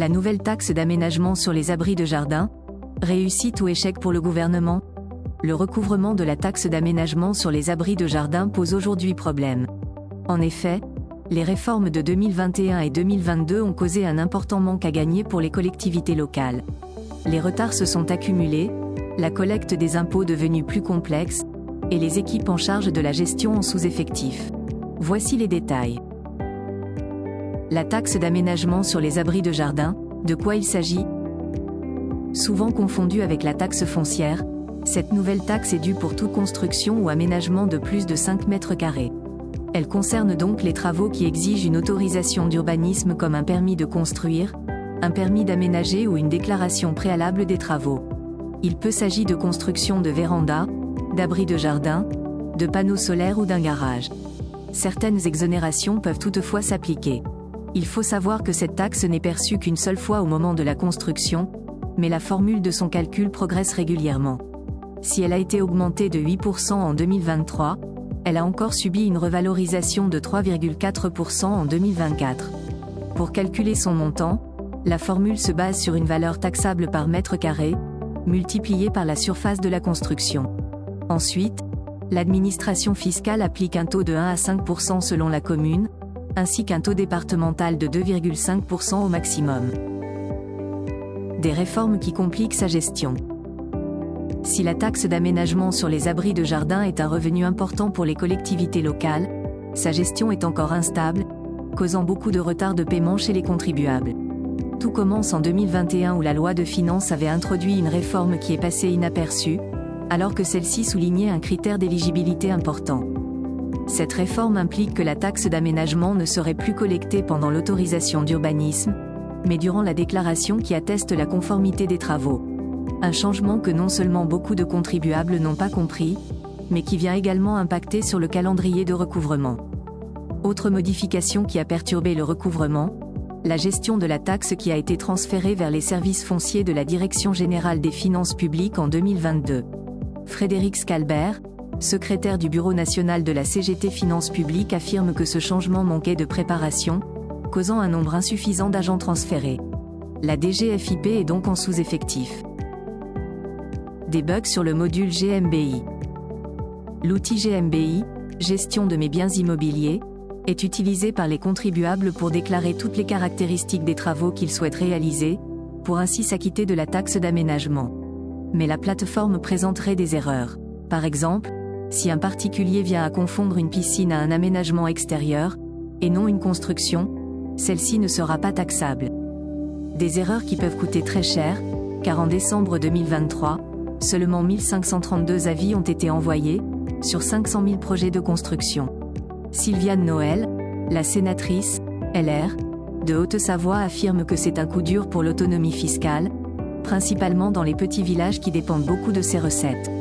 La nouvelle taxe d'aménagement sur les abris de jardin, réussite ou échec pour le gouvernement? Le recouvrement de la taxe d'aménagement sur les abris de jardin pose aujourd'hui problème. En effet, les réformes de 2021 et 2022 ont causé un important manque à gagner pour les collectivités locales. Les retards se sont accumulés, la collecte des impôts devenue plus complexe, et les équipes en charge de la gestion en sous-effectif. Voici les détails. La taxe d'aménagement sur les abris de jardin, de quoi il s'agit? Souvent confondue avec la taxe foncière, cette nouvelle taxe est due pour toute construction ou aménagement de plus de 5 mètres carrés. Elle concerne donc les travaux qui exigent une autorisation d'urbanisme comme un permis de construire, un permis d'aménager ou une déclaration préalable des travaux. Il peut s'agir de construction de vérandas, d'abris de jardin, de panneaux solaires ou d'un garage. Certaines exonérations peuvent toutefois s'appliquer. Il faut savoir que cette taxe n'est perçue qu'une seule fois au moment de la construction, mais la formule de son calcul progresse régulièrement. Si elle a été augmentée de 8% en 2023, elle a encore subi une revalorisation de 3,4% en 2024. Pour calculer son montant, la formule se base sur une valeur taxable par mètre carré, multipliée par la surface de la construction. Ensuite, l'administration fiscale applique un taux de 1 à 5% selon la commune, ainsi qu'un taux départemental de 2,5% au maximum. Des réformes qui compliquent sa gestion. Si la taxe d'aménagement sur les abris de jardin est un revenu important pour les collectivités locales, sa gestion est encore instable, causant beaucoup de retard de paiement chez les contribuables. Tout commence en 2021 où la loi de finances avait introduit une réforme qui est passée inaperçue, alors que celle-ci soulignait un critère d'éligibilité important. Cette réforme implique que la taxe d'aménagement ne serait plus collectée pendant l'autorisation d'urbanisme, mais durant la déclaration qui atteste la conformité des travaux. Un changement que non seulement beaucoup de contribuables n'ont pas compris, mais qui vient également impacter sur le calendrier de recouvrement. Autre modification qui a perturbé le recouvrement, la gestion de la taxe qui a été transférée vers les services fonciers de la Direction générale des finances publiques en 2022. Frédéric Scalbert, secrétaire du Bureau national de la CGT Finances publiques, affirme que ce changement manquait de préparation, causant un nombre insuffisant d'agents transférés. La DGFiP est donc en sous-effectif. Des bugs sur le module GMBI. L'outil GMBI, gestion de mes biens immobiliers, est utilisé par les contribuables pour déclarer toutes les caractéristiques des travaux qu'ils souhaitent réaliser, pour ainsi s'acquitter de la taxe d'aménagement. Mais la plateforme présenterait des erreurs. Par exemple, si un particulier vient à confondre une piscine à un aménagement extérieur, et non une construction, celle-ci ne sera pas taxable. Des erreurs qui peuvent coûter très cher, car en décembre 2023, seulement 1532 avis ont été envoyés, sur 500 000 projets de construction. Sylviane Noël, la sénatrice, LR, de Haute-Savoie affirme que c'est un coup dur pour l'autonomie fiscale, principalement dans les petits villages qui dépendent beaucoup de ces recettes.